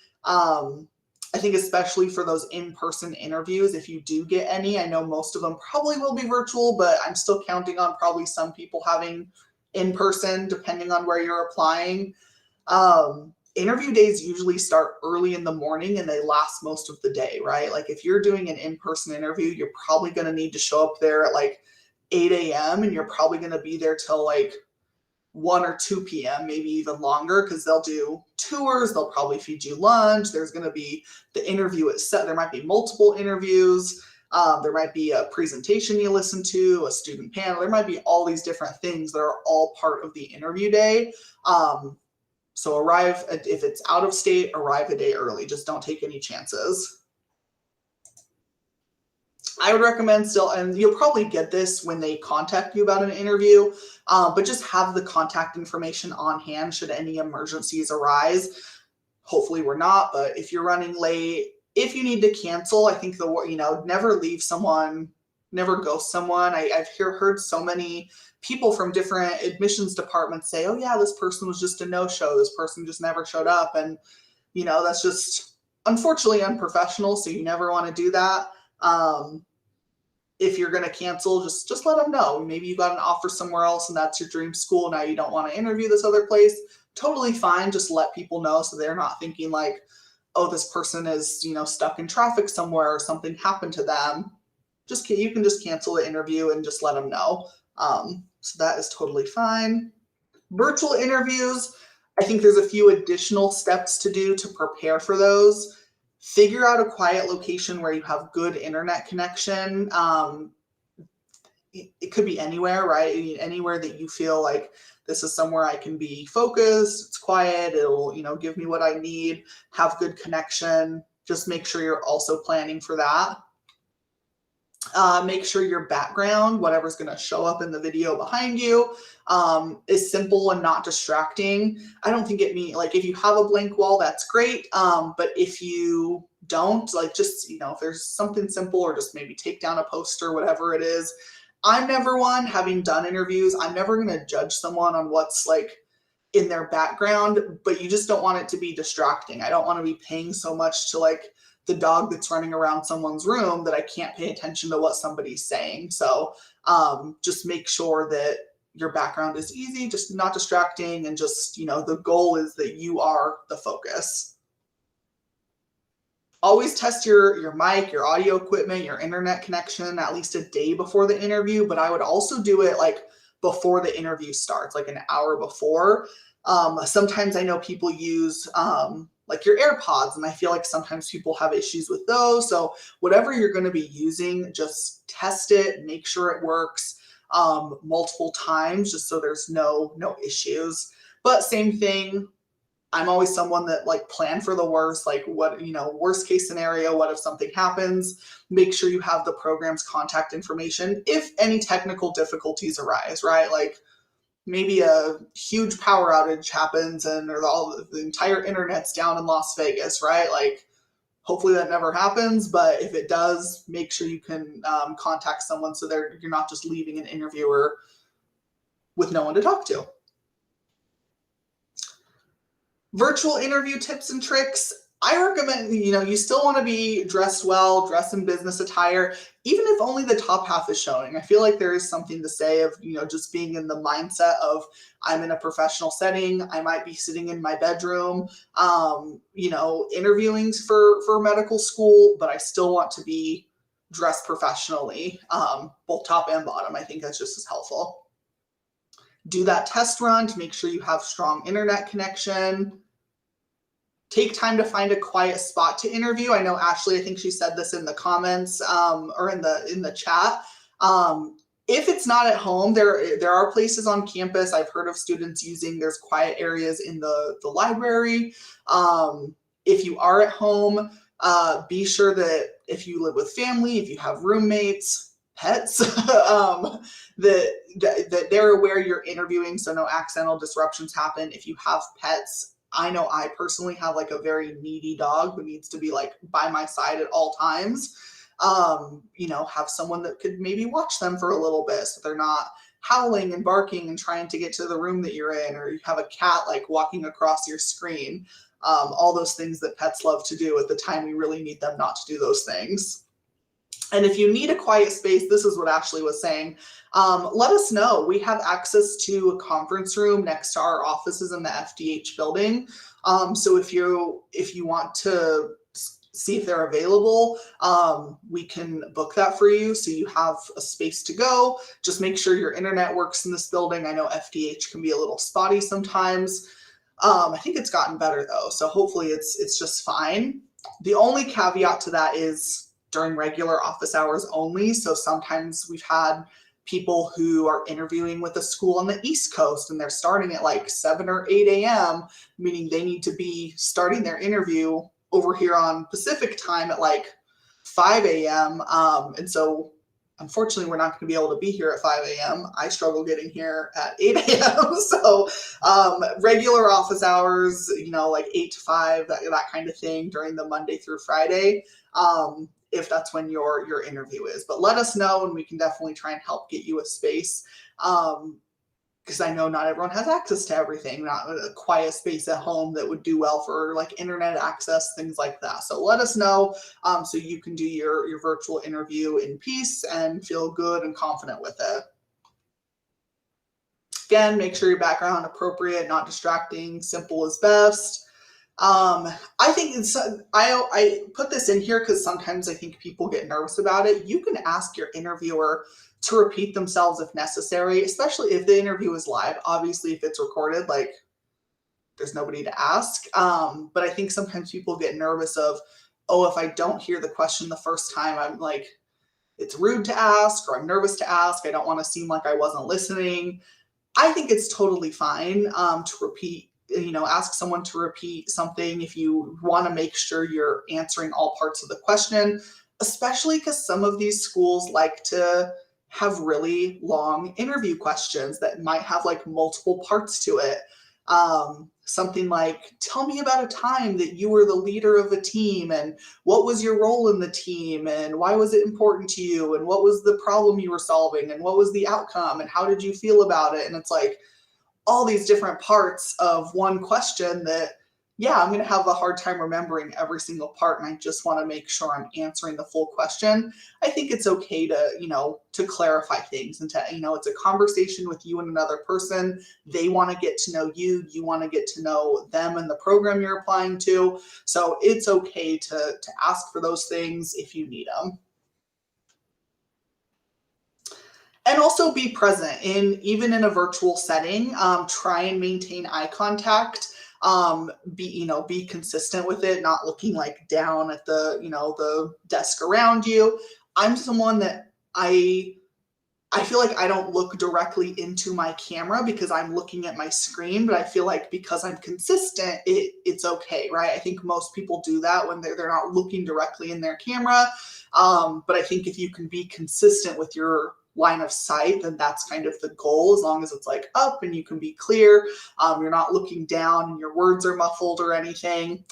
I think especially for those in-person interviews, if you do get any, I know most of them probably will be virtual, but I'm still counting on probably some people having in-person depending on where you're applying. Interview days usually start early in the morning and they last most of the day, right? Like if you're doing an in-person interview, you're probably going to need to show up there at like 8 a.m. and you're probably going to be there till like 1 or 2 p.m., maybe even longer, because they'll do tours, they'll probably feed you lunch, there's going to be the interview itself, there might be multiple interviews, there might be a presentation you listen to, a student panel, there might be all these different things that are all part of the interview day. So arrive, if it's out of state, arrive a day early, just don't take any chances. I would recommend still, and you'll probably get this when they contact you about an interview, but just have the contact information on hand should any emergencies arise. Hopefully we're not, but if you're running late, if you need to cancel, I think never leave someone, never ghost someone. I've heard so many people from different admissions departments say, oh yeah, this person was just a no-show, this person just never showed up. And that's just unfortunately unprofessional, so you never want to do that. If you're going to cancel, just let them know. Maybe you got an offer somewhere else and that's your dream school. Now you don't want to interview this other place. Totally fine. Just let people know so they're not thinking like, oh, this person is, stuck in traffic somewhere or something happened to them. You can just cancel the interview and just let them know. So that is totally fine. Virtual interviews, I think there's a few additional steps to do to prepare for those. Figure out a quiet location where you have good internet connection. It could be anywhere, right? Anywhere that you feel like this is somewhere I can be focused, it's quiet, it'll, give me what I need, have good connection. Just make sure you're also planning for that. Make sure your background, whatever's going to show up in the video behind you, is simple and not distracting. I don't think if you have a blank wall, that's great. But if you don't, if there's something simple, or just maybe take down a poster, whatever it is. I'm never one, having done interviews, I'm never going to judge someone on what's in their background, but you just don't want it to be distracting. I don't want to be paying so much to the dog that's running around someone's room that I can't pay attention to what somebody's saying. So just make sure that your background is easy, just not distracting, and just, the goal is that you are the focus. Always test your mic, your audio equipment, your internet connection at least a day before the interview, but I would also do it before the interview starts, an hour before. Sometimes I know people use your AirPods, and I feel like sometimes people have issues with those. So whatever you're going to be using, just test it, make sure it works multiple times, just so there's no issues. But same thing, I'm always someone that plan for the worst, worst case scenario, what if something happens? Make sure you have the program's contact information if any technical difficulties arise, right? Maybe a huge power outage happens and the entire internet's down in Las Vegas, right? Hopefully that never happens, but if it does, make sure you can contact someone so you're not just leaving an interviewer with no one to talk to. Virtual interview tips and tricks. I recommend, you still want to be dressed well, dress in business attire, even if only the top half is showing. I feel like there is something to say of, just being in the mindset of, I'm in a professional setting, I might be sitting in my bedroom, interviewing for medical school, but I still want to be dressed professionally, both top and bottom. I think that's just as helpful. Do that test run to make sure you have strong internet connection. Take time to find a quiet spot to interview. I know Ashley, I think she said this in the comments or in the chat. If it's not at home, there are places on campus. I've heard of students using, there's quiet areas in the library. If you are at home, be sure that if you live with family, if you have roommates, pets, that they're aware you're interviewing, so no accidental disruptions happen. If you have pets, I know I personally have like a very needy dog who needs to be like by my side at all times. Have someone that could maybe watch them for a little bit so they're not howling and barking and trying to get to the room that you're in, or you have a cat like walking across your screen. All those things that pets love to do at the time we really need them not to do those things. And if you need a quiet space, this is what Ashley was saying. Let us know. We have access to a conference room next to our offices in the FDH building. So if you want to see if they're available, we can book that for you so you have a space to go. Just make sure your internet works in this building. I know FDH can be a little spotty sometimes. I think it's gotten better though, so hopefully it's just fine. The only caveat to that is during regular office hours only. So sometimes we've had people who are interviewing with a school on the East Coast and they're starting at like 7 or 8 a.m., meaning they need to be starting their interview over here on Pacific time at like 5 a.m. And so unfortunately, we're not going to be able to be here at 5 a.m. I struggle getting here at 8 a.m. So regular office hours, like 8 to 5, that kind of thing during the Monday through Friday, if that's when your interview is. But let us know and we can definitely try and help get you a space. Because I know not everyone has access to everything, not a quiet space at home that would do well for like internet access, things like that. So let us know so you can do your virtual interview in peace and feel good and confident with it. Again, make sure your background appropriate, not distracting, simple is best. I think I put this in here because sometimes I think people get nervous about it. You can ask your interviewer to repeat themselves if necessary, especially if the interview is live. Obviously, if it's recorded, like there's nobody to ask. But I think sometimes people get nervous of, oh, if I don't hear the question the first time, I'm like, it's rude to ask, or I'm nervous to ask. I don't want to seem like I wasn't listening. I think it's totally fine to repeat, ask someone to repeat something if you want to make sure you're answering all parts of the question, especially because some of these schools like to have really long interview questions that might have like multiple parts to it. Something like, tell me about a time that you were the leader of a team and what was your role in the team and why was it important to you and what was the problem you were solving and what was the outcome and how did you feel about it? And it's like all these different parts of one question that, yeah, I'm going to have a hard time remembering every single part. And I just want to make sure I'm answering the full question. I think it's okay to, to clarify things and to, it's a conversation with you and another person. They want to get to know you. You want to get to know them and the program you're applying to. So it's okay to ask for those things if you need them. And also be present even in a virtual setting. Try and maintain eye contact. Be consistent with it, not looking like down at the desk around you. I'm someone that I feel like I don't look directly into my camera because I'm looking at my screen, but I feel like because I'm consistent, it's okay, right? I think most people do that when they're not looking directly in their camera. But I think if you can be consistent with your line of sight, then that's kind of the goal, as long as it's like up and you can be clear. You're not looking down and your words are muffled or anything.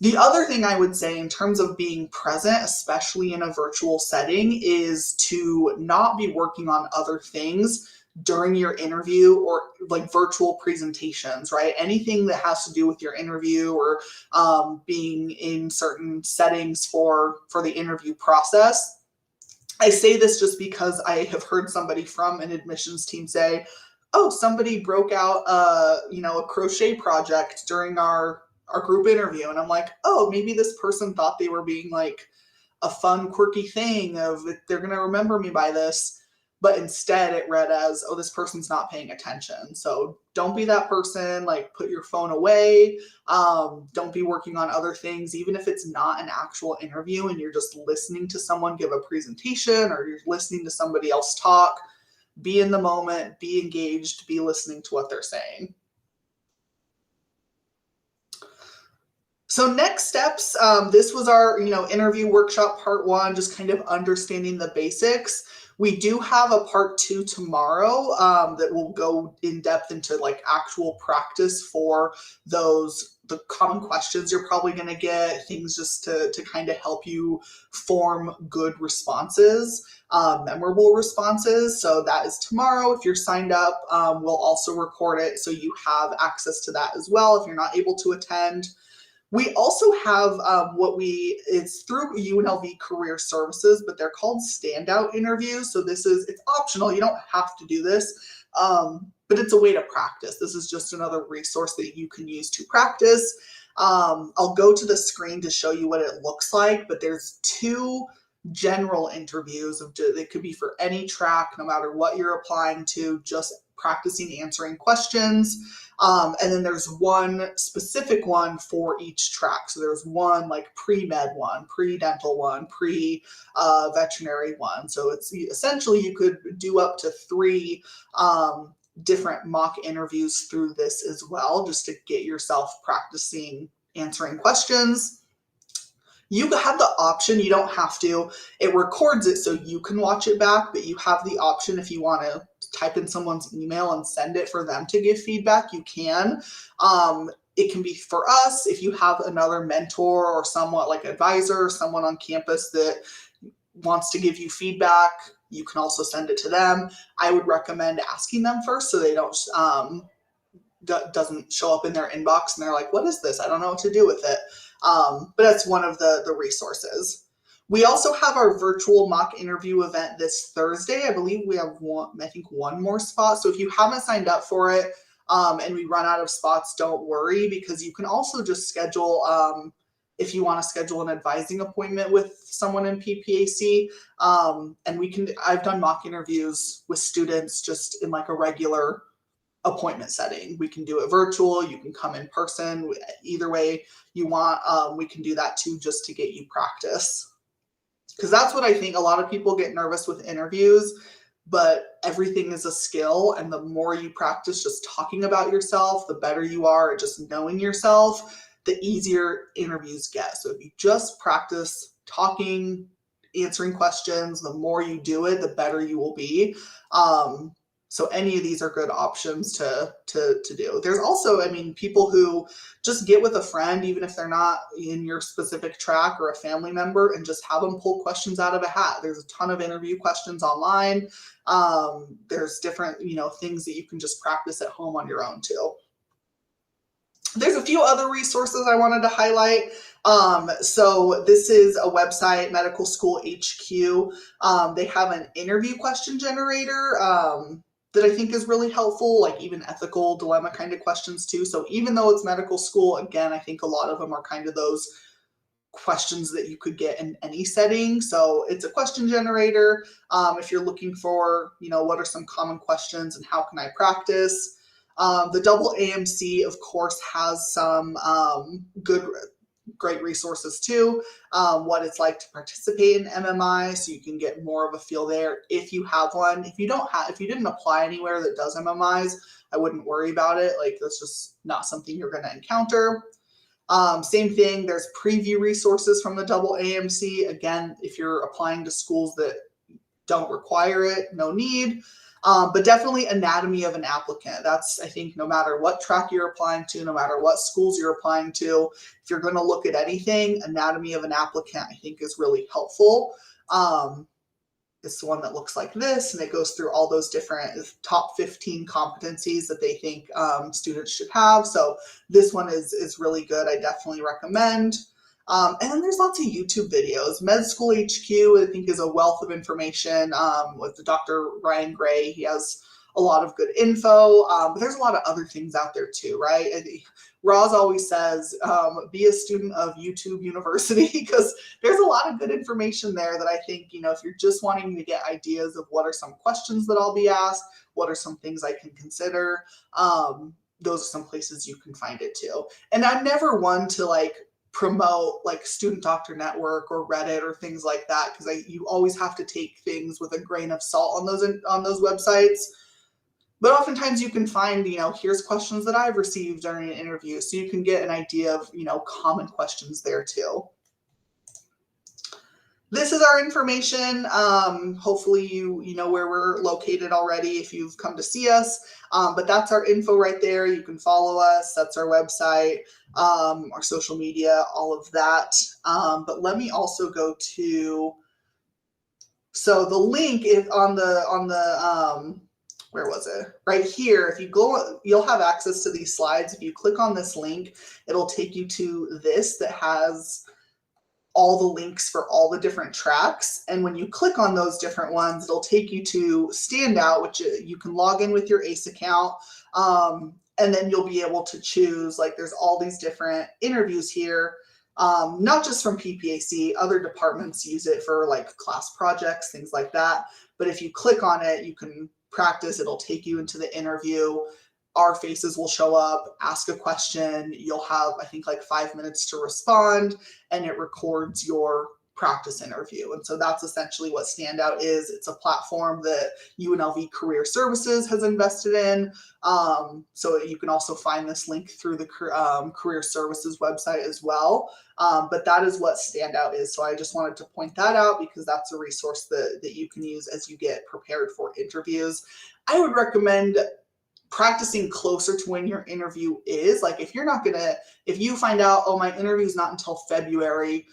The other thing I would say in terms of being present, especially in a virtual setting, is to not be working on other things during your interview or like virtual presentations, right? Anything that has to do with your interview or being in certain settings for the interview process. I say this just because I have heard somebody from an admissions team say, oh, somebody broke out a crochet project during our group interview. And I'm like, oh, maybe this person thought they were being like a fun, quirky thing of they're going to remember me by this. But instead it read as, oh, this person's not paying attention. So don't be that person, like put your phone away. Don't be working on other things, even if it's not an actual interview and you're just listening to someone give a presentation or you're listening to somebody else talk. Be in the moment, be engaged, be listening to what they're saying. So next steps, this was our, interview workshop part one, just kind of understanding the basics. We do have a part two tomorrow that will go in depth into like actual practice for the common questions you're probably going to get, things just to kind of help you form good responses, memorable responses. So that is tomorrow. If you're signed up, we'll also record it so you have access to that as well if you're not able to attend. We also have it's through UNLV Career Services, but they're called standout interviews. So it's optional. You don't have to do this, but it's a way to practice. This is just another resource that you can use to practice. I'll go to the screen to show you what it looks like, but there's two general interviews. It could be for any track, no matter what you're applying to, just practicing answering questions. And then there's one specific one for each track. So there's one like pre-med one, pre-dental one, pre-veterinary one. So it's essentially you could do up to 3 different mock interviews through this as well, just to get yourself practicing answering questions. You have the option, you don't have to. It records it so you can watch it back, but you have the option if you want to type in someone's email and send it for them to give feedback, you can. It can be for us if you have another mentor or somewhat like advisor, someone on campus that wants to give you feedback. You can also send it to them. I would recommend asking them first so they don't doesn't show up in their inbox and they're like, what is this? I don't know what to do with it. But that's one of the resources. We also have our virtual mock interview event this Thursday. I believe we have one more spot. So if you haven't signed up for it and we run out of spots, don't worry, because you can also just schedule, if you want to schedule an advising appointment with someone in PPAC. And I've done mock interviews with students just in like a regular appointment setting. We can do it virtual, you can come in person, either way you want. We can do that too, just to get you practice. Because that's what I think a lot of people get nervous with interviews, but everything is a skill. And the more you practice just talking about yourself, the better you are at just knowing yourself, the easier interviews get. So if you just practice talking, answering questions, the more you do it, the better you will be. So any of these are good options to do. There's also, people who just get with a friend, even if they're not in your specific track, or a family member, and just have them pull questions out of a hat. There's a ton of interview questions online. There's different, things that you can just practice at home on your own too. There's a few other resources I wanted to highlight. So this is a website, Medical School HQ. They have an interview question generator that I think is really helpful, like even ethical dilemma kind of questions too. So even though it's medical school, again, I think a lot of them are kind of those questions that you could get in any setting. So it's a question generator. If you're looking for, what are some common questions and how can I practice? The double AMC, of course, has some great resources too. What it's like to participate in MMI, so you can get more of a feel there if you have one. If you didn't apply anywhere that does MMIs, I wouldn't worry about it. Like, that's just not something you're going to encounter. Same thing, there's preview resources from the double AMC. Again, if you're applying to schools that don't require it, no need. But definitely anatomy of an applicant. That's, I think, no matter what track you're applying to, no matter what schools you're applying to, if you're going to look at anything, anatomy of an applicant, I think, is really helpful. It's the one that looks like this, and it goes through all those different top 15 competencies that they think students should have. So this one is really good. I definitely recommend. And then there's lots of YouTube videos. Med School HQ, I think, is a wealth of information with Dr. Ryan Gray. He has a lot of good info, but there's a lot of other things out there too, right? Roz always says, be a student of YouTube University, because there's a lot of good information there that I think, if you're just wanting to get ideas of what are some questions that I'll be asked, what are some things I can consider, those are some places you can find it too. And I'm never one to promote Student Doctor Network or Reddit or things like that, because you always have to take things with a grain of salt on those websites. But oftentimes you can find, here's questions that I've received during an interview. So you can get an idea of, common questions there too. This is our information. Hopefully you know where we're located already if you've come to see us. But that's our info right there. You can follow us. That's our website, our social media, all of that. But let me also go to, so the link is on the where was it? Right here. If you go, you'll have access to these slides. If you click on this link, it'll take you to this that has all the links for all the different tracks. And when you click on those different ones, it'll take you to Standout, which you can log in with your ACE account. And then you'll be able to choose, like there's all these different interviews here, not just from PPAC, other departments use it for like class projects, things like that. But if you click on it, you can practice, it'll take you into the interview. Our faces will show up, ask a question. You'll have, I think, like 5 minutes to respond, and it records your practice interview. And so that's essentially what Standout is. It's a platform that UNLV Career Services has invested in. So you can also find this link through the Career Services website as well. But that is what Standout is. So I just wanted to point that out because that's a resource that you can use as you get prepared for interviews. I would recommend practicing closer to when your interview is. Like if you find out, oh, my interview is not until February,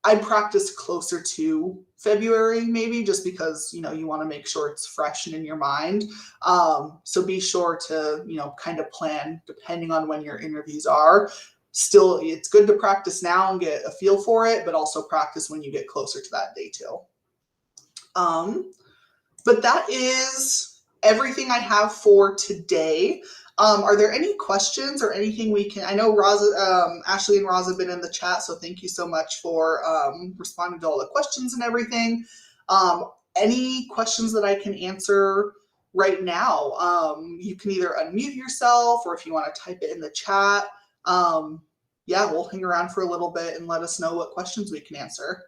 I'd practice closer to February, maybe, just because, you want to make sure it's fresh and in your mind. So be sure to, kind of plan depending on when your interviews are. Still, it's good to practice now and get a feel for it, but also practice when you get closer to that day too. But that is everything I have for today. Are there any questions or anything we can, I know Ashley and Roz have been in the chat, so thank you so much for responding to all the questions and everything. Any questions that I can answer right now? You can either unmute yourself or if you want to type it in the chat. Yeah, we'll hang around for a little bit and let us know what questions we can answer.